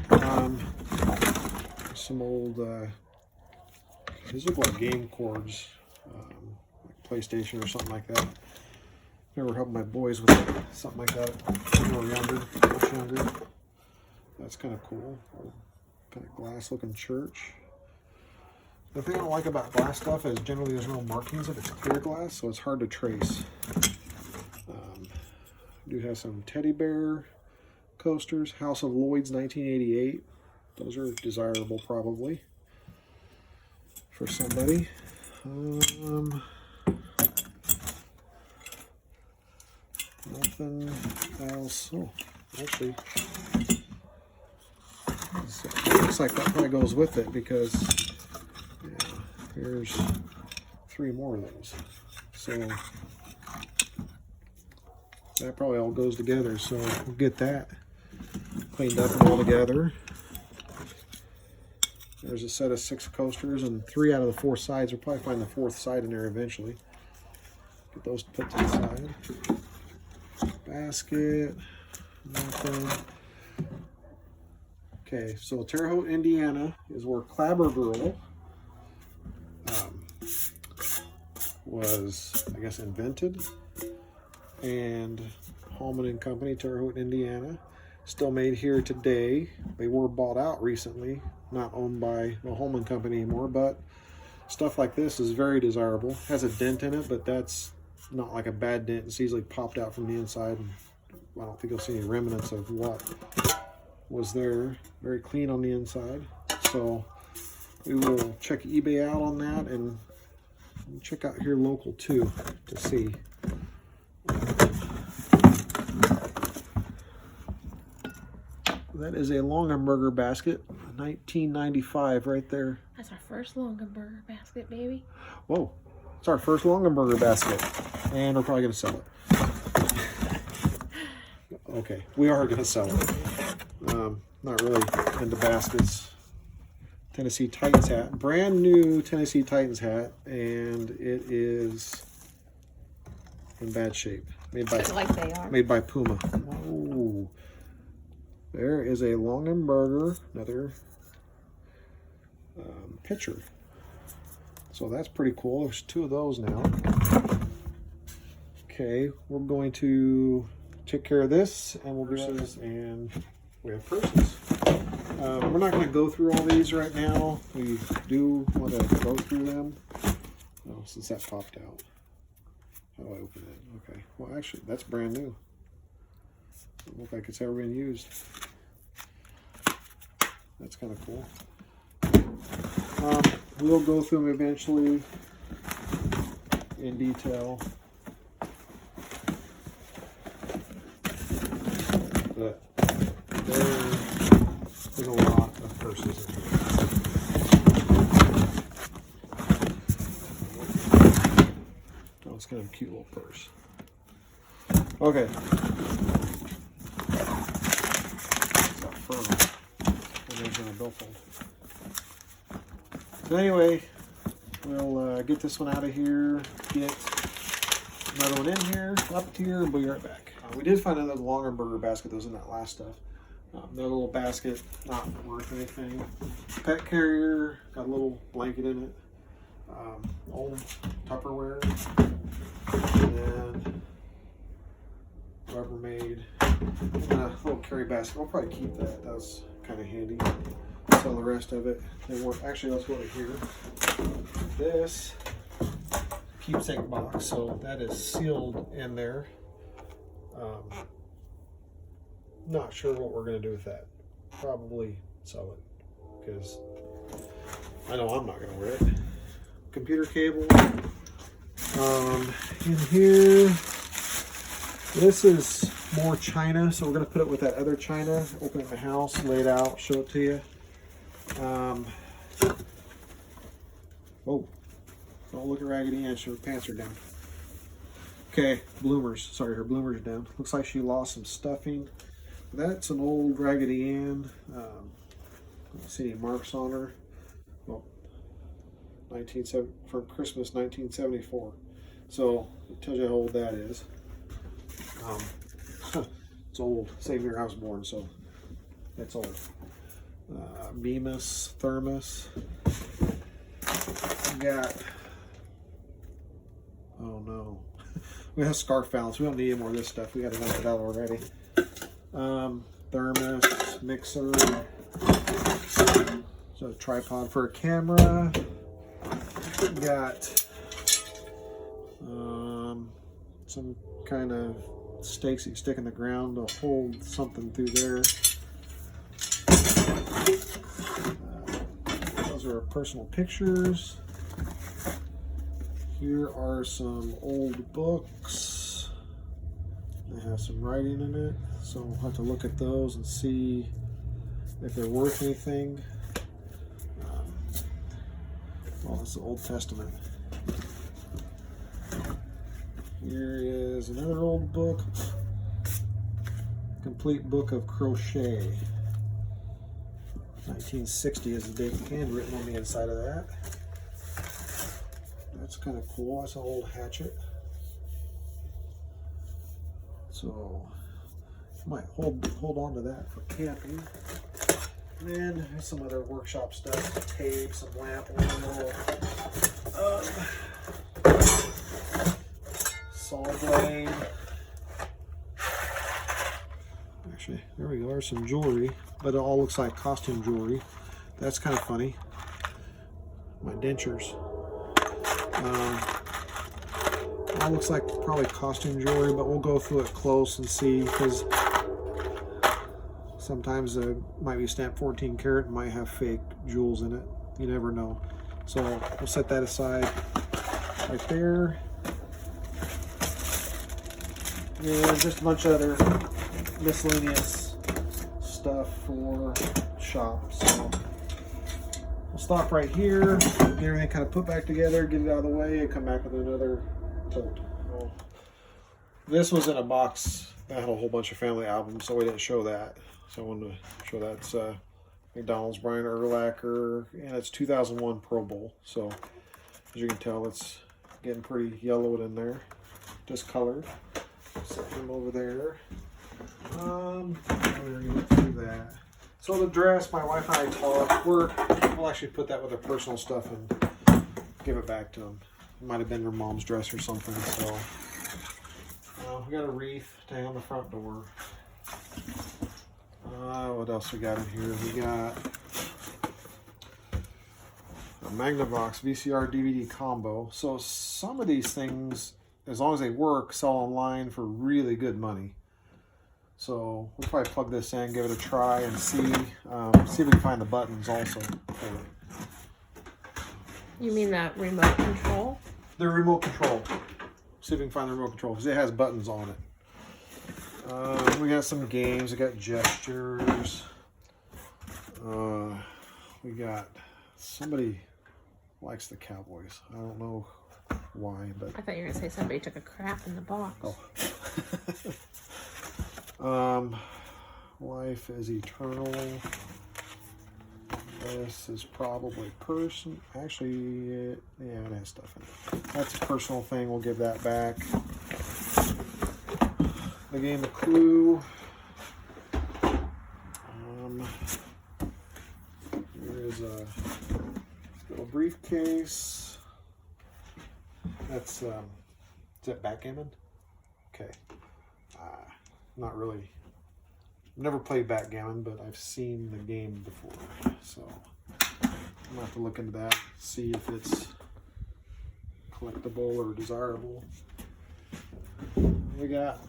Some old, these look like game cords, like PlayStation or something like that. Never helped my boys with something like that when they were younger, much younger. That's kind of cool. Kind of glass looking church. The thing I don't like about glass stuff is generally there's no markings if it's clear glass, so it's hard to trace. Do have some teddy bear coasters. House of Lloyd's 1988. Those are desirable probably for somebody. Nothing else. Oh, actually, it looks like that probably goes with it because yeah, here's 3 more of those. So that probably all goes together. So we'll get that cleaned up and all together. There's a set of 6 coasters and 3 out of the 4 sides. We'll probably find the 4th side in there eventually. Get those put to the side. Basket, nothing. Okay, so Terre Haute, Indiana is where Clabber Girl was, I guess, invented. And Hallman and Company, Terre Haute, Indiana, still made here today. They were bought out recently, not owned by the Hallman Company anymore, but stuff like this is very desirable. Has a dent in it, but that's not like a bad dent. It's easily popped out from the inside. And I don't think you'll see any remnants of what was there. Very clean on the inside. So we will check eBay out on that and check out here local too to see. That is a Longenberger basket, 1995 right there. That's our first Longenberger basket, baby. Whoa, it's our first Longenberger basket. And we're probably going to sell it. Okay, we are going to sell it. Not really into baskets. Tennessee Titans hat. Brand new Tennessee Titans hat. And it is in bad shape. Made by, Just like they are. Made by Puma. Whoa. There is a Longenberger, another pitcher. So that's pretty cool. There's 2 of those now. Okay, we're going to take care of this, and we'll do this, and we have purses. We're not going to go through all these right now. We do want to go through them. Oh, since that popped out. How do I open it? Okay. Well, actually, that's brand new. Doesn't look like it's ever been used. That's kind of cool. We'll go through them eventually in detail. But there's a lot of purses in here. it's kind of a cute little purse. Okay. So anyway, we'll get this one out of here, get another one in here, up here, and we'll be right back. We did find another longer burger basket that was in that last stuff. Another little basket, not worth anything. Pet carrier, got a little blanket in it. Old Tupperware. And Rubbermaid. And a little carry basket. I'll probably keep that. That was kind of handy. Sell the rest of it. Actually, let's go to here. This keepsake box. So that is sealed in there. Not sure what we're going to do with that. Probably sell it. Because I know I'm not going to wear it. Computer cable. In here, this is more china, so we're going to put it with that other china. Open it in the house, lay it out, show it to you. Oh, don't look at Raggedy Ann, her pants are down. Okay, bloomers. Sorry, her bloomers are down. Looks like she lost some stuffing. That's an old Raggedy Ann. I don't see any marks on her. Well, from Christmas 1974. So it tells you how old that is. It's old. Same year I was born, so that's old. Bemis, thermos. We got. Oh no. We have scarf balance. We don't need any more of this stuff. We got enough of that already. Thermos, mixer. So a tripod for a camera. We got some kind of stakes that you stick in the ground to hold something through there. Those are our personal pictures. Here are some old books. They have some writing in it, so we'll have to look at those and see if they're worth anything. Well, this is the Old Testament. Here is another old book. Complete Book of Crochet. 1960 is the date handwritten on the inside of that. That's kind of cool. That's an old hatchet. So might hold on to that for camping. And then there's some other workshop stuff, tape, some lamp oil, saw blade. Actually, there we go. There's some jewelry, but it all looks like costume jewelry. That's kind of funny. My dentures. All looks like probably costume jewelry, but we'll go through it close and see, because sometimes it might be stamped 14 karat and might have fake jewels in it. You never know. So we'll set that aside right there. And just a bunch of other miscellaneous stuff for shops. So we'll stop right here, get everything kind of put back together, get it out of the way, and come back with another tote. Well, this was in a box that had a whole bunch of family albums, so we didn't show that. So I wanted to show that. It's McDonald's Brian Urlacher, and it's 2001 Pro Bowl. So as you can tell, it's getting pretty yellowed in there, discolored. Set him over there. We're gonna get through that. So the dress, my wife and I talked. We'll actually put that with our personal stuff and give it back to them. It might have been her mom's dress or something. So we got a wreath to hang on the front door. What else we got in here? We got a Magnavox VCR DVD combo. So some of these things, as long as they work, sell online for really good money. So we'll probably plug this in, give it a try, and see if we can find the buttons also. You mean that remote control? The remote control. See if we can find the remote control, because it has buttons on it. We got some games. We got gestures. We got somebody likes the Cowboys. I don't know why, but I thought you were gonna say somebody took a crap in the box. oh. Life is eternal. This is probably person. Actually, yeah, it has stuff in it. That's a personal thing. We'll give that back. The game of Clue. There is a little briefcase. That's is that backgammon? Okay. Not really. Never played backgammon, but I've seen the game before, so I'm gonna have to look into that, see if it's collectible or desirable. We got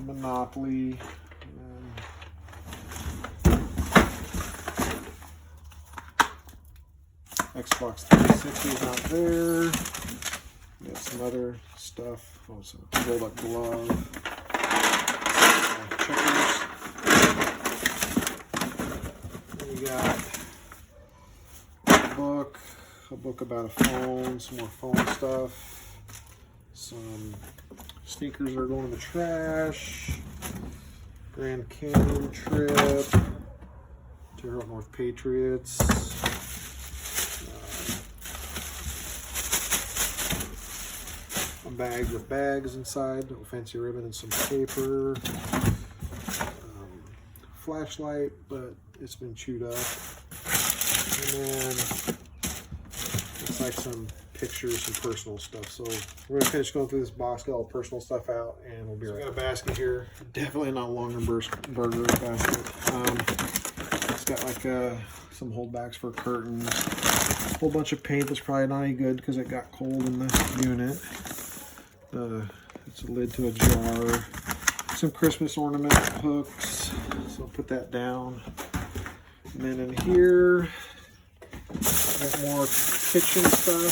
Monopoly. Xbox 360 is not there. We got some other stuff. Oh, it's a rolled up glove. Checkers. We got a book about a phone, some more phone stuff. Some sneakers are going in the trash. Grand Canyon trip. Terre Haute North Patriots. A bag with bags inside, a fancy ribbon and some paper. Flashlight, but it's been chewed up. And then it's like some pictures, some personal stuff. So we're gonna finish going through this box, get all the personal stuff out, and we'll be right back. We got a basket here. Definitely not a Longaberger basket. It's got like some holdbacks for curtains. A whole bunch of paint that's probably not any good because it got cold in the unit. It's a lid to a jar. Some Christmas ornament hooks. So I'll put that down. And then in here, got more kitchen stuff.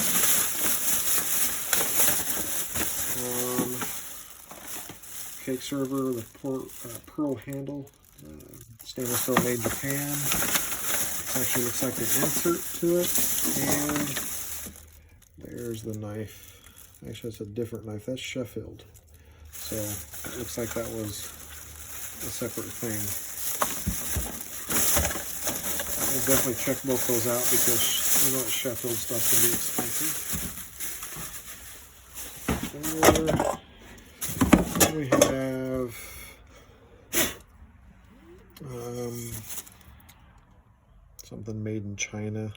Cake server with pearl handle. Stainless steel made in Japan. It actually looks like an insert to it. And there's the knife. Actually, it's a different knife. That's Sheffield. So it looks like that was a separate thing. I'll definitely check both those out because you know that Sheffield stuff can be expensive. Then we have something made in China.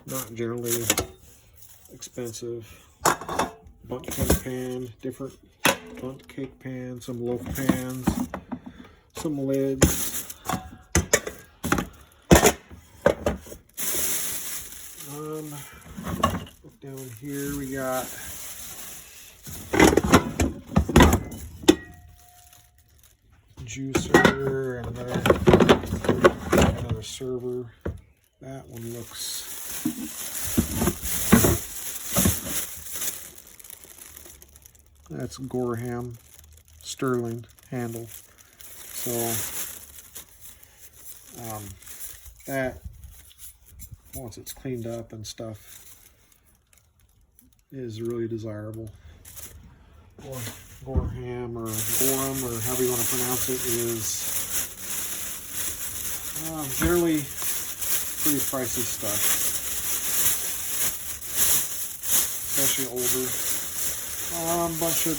Not generally expensive. Bundt cake pan, different bundt cake pan, some loaf pans, some lids. Look down here, we got juicer and another server. That one looks that's Gorham Sterling handle. So that once it's cleaned up and stuff is really desirable. Gorham or Gorham or however you want to pronounce it is generally pretty pricey stuff, especially older. A bunch of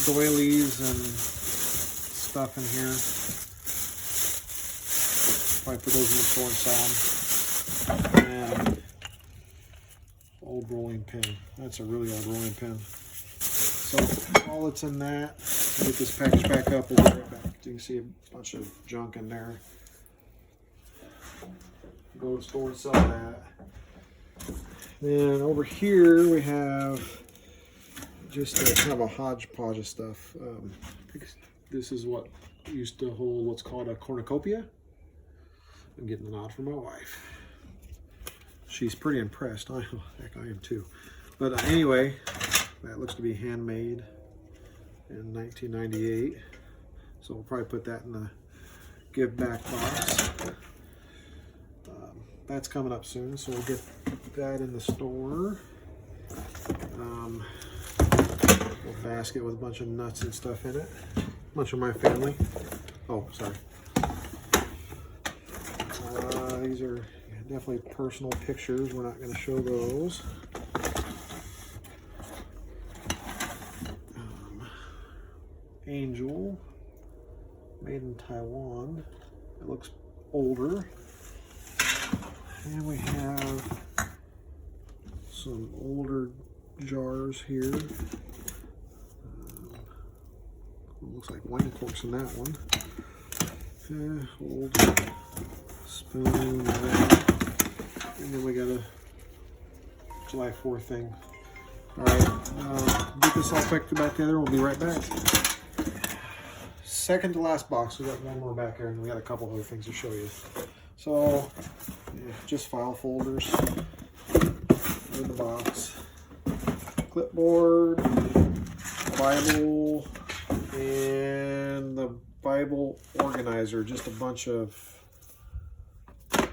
doilies and stuff in here. Probably put those in the store and sell them. And old rolling pin. That's a really old rolling pin. So all that's in that. Get this package back up. We'll be right back. You can see a bunch of junk in there. Go to the store and sell that. Then over here we have just kind of a hodgepodge of stuff. This is what used to hold what's called a cornucopia. I'm getting a nod from my wife. She's pretty impressed. Heck, I am too. But anyway, that looks to be handmade in 1998. So we'll probably put that in the give back box. That's coming up soon, so we'll get that in the store. basket with a bunch of nuts and stuff in it. A bunch of my family. Oh, sorry. These are definitely personal pictures. We're not going to show those. Angel, made in Taiwan. It looks older. And we have some older jars here. Looks like wine corks in that one. Old spoon, and then we got a July 4th thing. Alright, get this all packed back together. We'll be right back. Second to last box, we got one more back here, and we got a couple other things to show you. So, yeah, just file folders in the box, clipboard, Bible, and the Bible organizer, just a bunch of that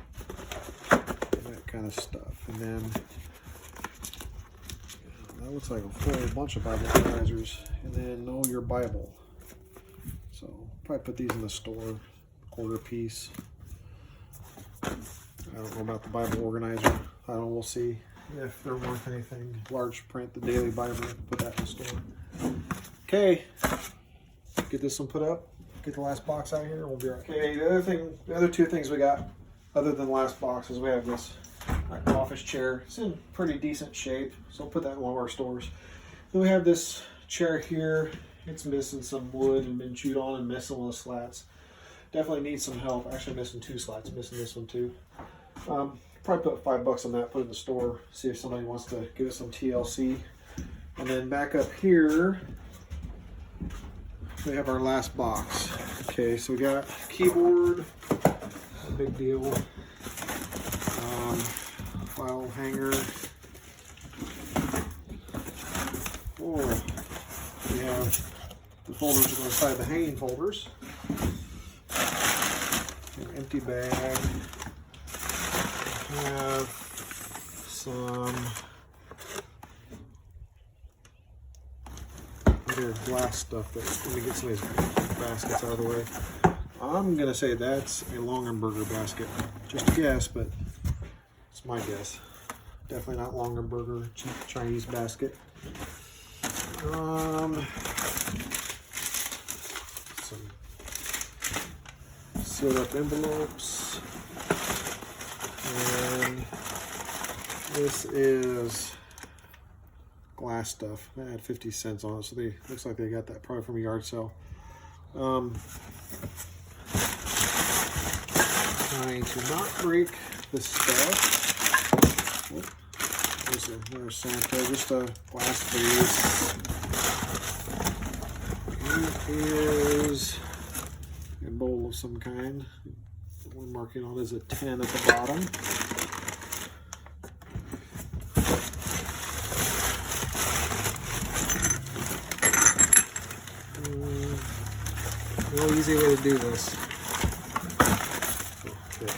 kind of stuff. And then that looks like a whole bunch of Bible organizers. And then Know Your Bible. So probably put these in the store, quarter piece. I don't know about the Bible organizer. I don't know, we'll see if they're worth anything. Large print, the Daily Bible, put that in the store. Okay, get this one put up. Get the last box out here, and we'll be right. Okay, the other two things we got, other than the last box, is we have this office chair. It's in pretty decent shape, so we'll put that in one of our stores. Then we have this chair here. It's missing some wood and been chewed on and missing one of the slats. Definitely needs some help. Actually missing 2 slats, missing this one too. Probably put $5 on that, put it in the store, see if somebody wants to give it some TLC. And then back up here, we have our last box. Okay, so we got keyboard, a big deal. File hanger. Oh, we have the folders that go inside the hanging folders. An empty bag. We have some other glass stuff. Let me get some of these baskets out of the way. I'm gonna say that's a Longenberger basket. Just a guess, but it's my guess. Definitely not Longenberger, cheap Chinese basket. Some sealed up envelopes. And this is glass stuff. That had 50 cents on it, so they looks like they got that probably from a yard sale. Trying to not break this stuff. Oh, there's Santa, just a glass vase. Here is a bowl of some kind. The one marking on is a 10 at the bottom. No easy way to do this. Okay.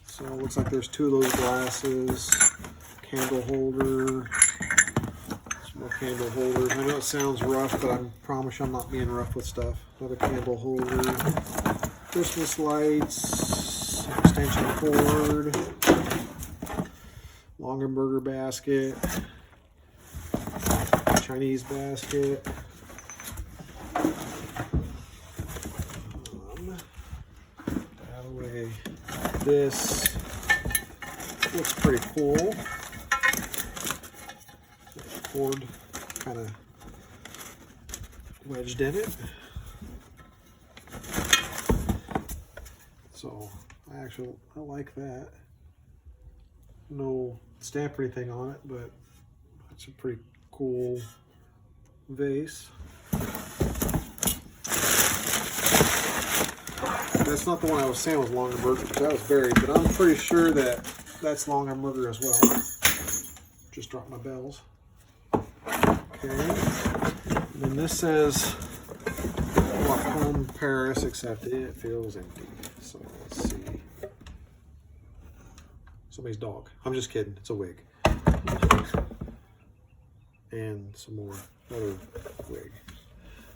So it looks like there's 2 of those glasses, candle holder, some more candle holders. I know it sounds rough, but I promise you I'm not being rough with stuff. Another candle holder, Christmas lights, extension cord, Longenberger basket, Chinese basket. That way, this looks pretty cool. Cord kind of wedged in it. So I like that. No stamp or anything on it, but it's a pretty cool vase. That's not the one I was saying was Longenberger, because that was buried, but I'm pretty sure that that's Longenberger as well. Just dropped my bells. Okay. And then this says Uhaul, Paris, except it feels empty. So let's see. Somebody's dog. I'm just kidding. It's a wig. and some more other wig.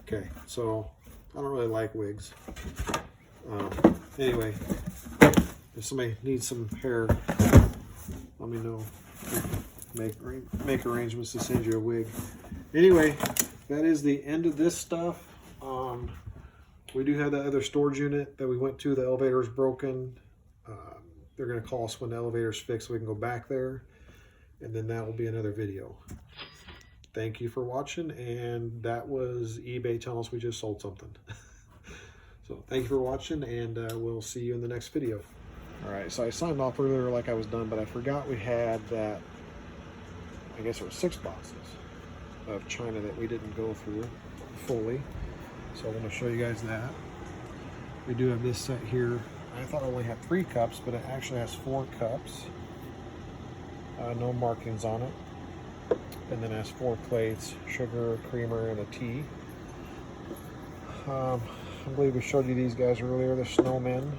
Okay, so I don't really like wigs. Anyway, if somebody needs some hair, let me know. Make arrangements to send you a wig. Anyway, that is the end of this stuff. We do have that other storage unit that we went to. The elevator is broken. They're going to call us when the elevator's fixed so we can go back there. And then that will be another video. Thank you for watching. And that was eBay telling us we just sold something. So thank you for watching, and we'll see you in the next video. All right, so I signed off earlier like I was done, but I forgot we had that, I guess it was 6 boxes of china that we didn't go through fully. So I'm going to show you guys that. We do have this set here. I thought it only had 3 cups, but it actually has 4 cups. No markings on it. And then it has 4 plates, sugar, creamer, and a tea. I believe we showed you these guys earlier, the snowmen.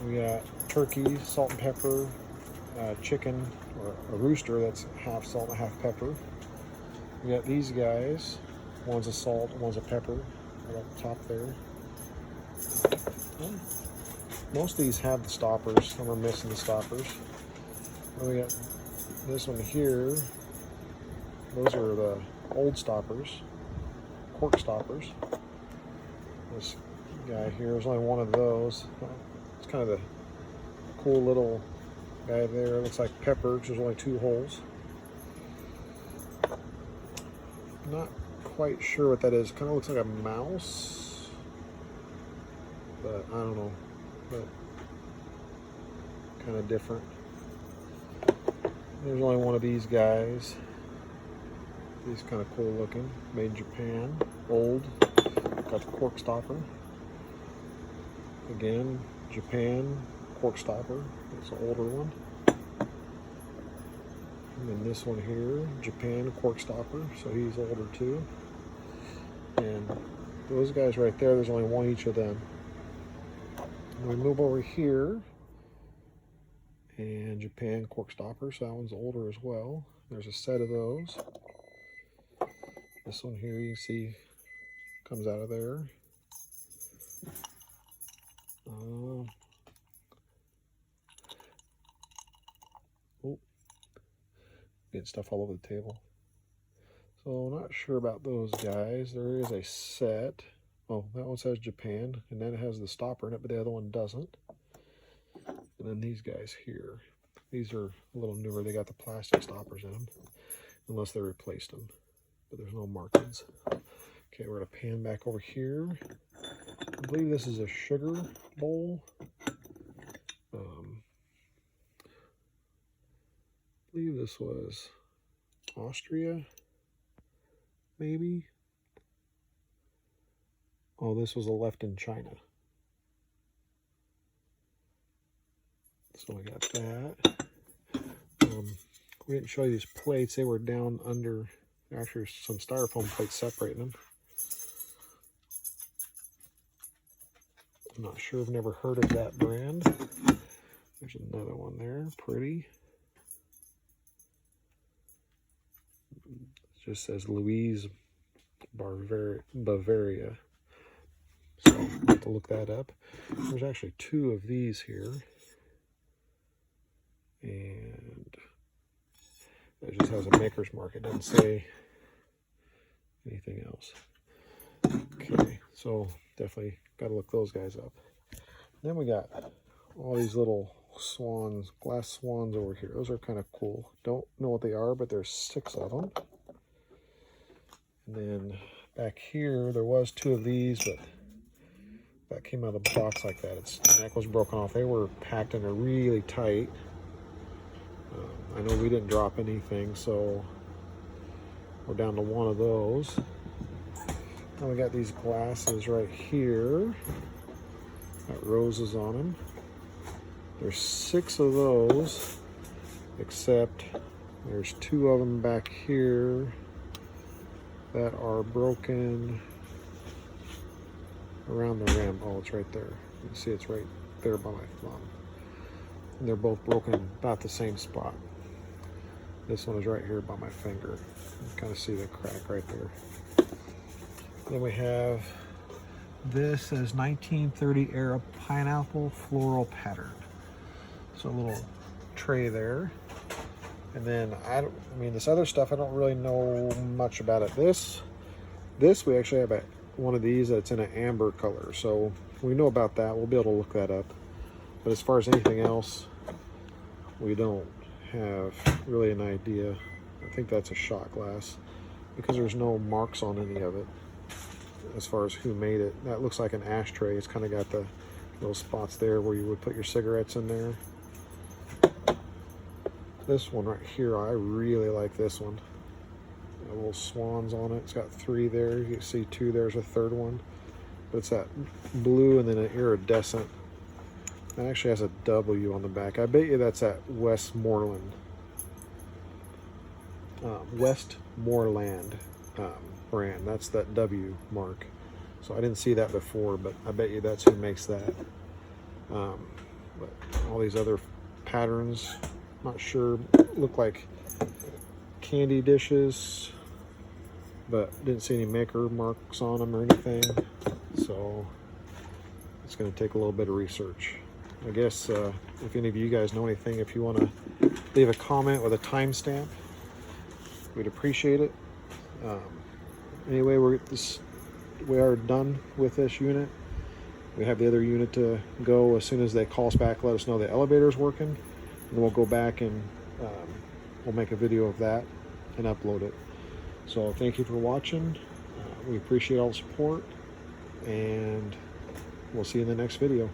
We got turkey, salt and pepper, chicken, or a rooster that's half salt and half pepper. We got these guys. One's a salt, one's a pepper, right up the top there. Most of these have the stoppers. Some are missing the stoppers. Then we got this one here. Those are the old stoppers, cork stoppers. This guy here, there's only one of those. It's kind of the cool little guy there. Looks like pepper, there's only 2 holes. Not quite sure what that is. Kind of looks like a mouse, but I don't know. But kind of different. There's only one of these guys. He's kind of cool looking. Made in Japan. Old. Got the cork stopper. Again, Japan cork stopper. It's an older one. And then this one here, Japan cork stopper. So he's older too. And those guys right there, there's only one each of them. We move over here, and Japan cork stopper, so that one's older as well. There's a set of those. This one here, you see, comes out of there. Oh, getting stuff all over the table. So not sure about those guys. There is a set. Oh, that one says Japan, and then it has the stopper in it, but the other one doesn't. And then these guys here. These are a little newer. They got the plastic stoppers in them, unless they replaced them. But there's no markings. Okay, we're going to pan back over here. I believe this is a sugar bowl. I believe this was Austria, maybe. Oh, this was a left in China. So we got that. We didn't show you these plates. They were down under, actually some styrofoam plates separating them. I'm not sure, I've never heard of that brand. There's another one there, pretty. It just says Louise Bavaria. So I'll have to look that up. There's actually 2 of these here. And it just has a maker's mark. It doesn't say anything else. Okay, so definitely got to look those guys up. Then we got all these little swans, glass swans over here. Those are kind of cool. Don't know what they are, but there's 6 of them. And then back here, there was 2 of these, but that came out of the box like that. Its neck was broken off. They were packed in there really tight. I know we didn't drop anything, so we're down to 1 of those. Now we got these glasses right here. Got roses on them. There's 6 of those, except there's 2 of them back here that are broken around the rim. Oh, it's right there. You can see it's right there by my thumb. And they're both broken about the same spot. This one is right here by my finger. You can kind of see the crack right there. Then we have, this is 1930 era pineapple floral pattern. So a little tray there. And then I mean, this other stuff, I don't really know much about it. This we actually have one of these that's in an amber color. So we know about that. We'll be able to look that up. But as far as anything else, we don't have really an idea. I think that's a shot glass because there's no marks on any of it as far as who made it. That looks like an ashtray. It's kind of got the little spots there where you would put your cigarettes in there. This one right here, I really like this one. Got little swans on it. It's got 3 there. You can see 2. There's a 3rd one. But it's that blue and then an iridescent. It actually has a W on the back. I bet you that's at Westmoreland. Westmoreland brand. That's that W mark. So I didn't see that before, but I bet you that's who makes that. But all these other patterns, not sure, look like candy dishes, but didn't see any maker marks on them or anything. So it's going to take a little bit of research. I guess if any of you guys know anything, if you want to leave a comment with a timestamp, we'd appreciate it. Anyway, we are done with this unit. We have the other unit to go as soon as they call us back, let us know the elevator's working, and then we'll go back and we'll make a video of that and upload it. So thank you for watching. We appreciate all the support, and we'll see you in the next video.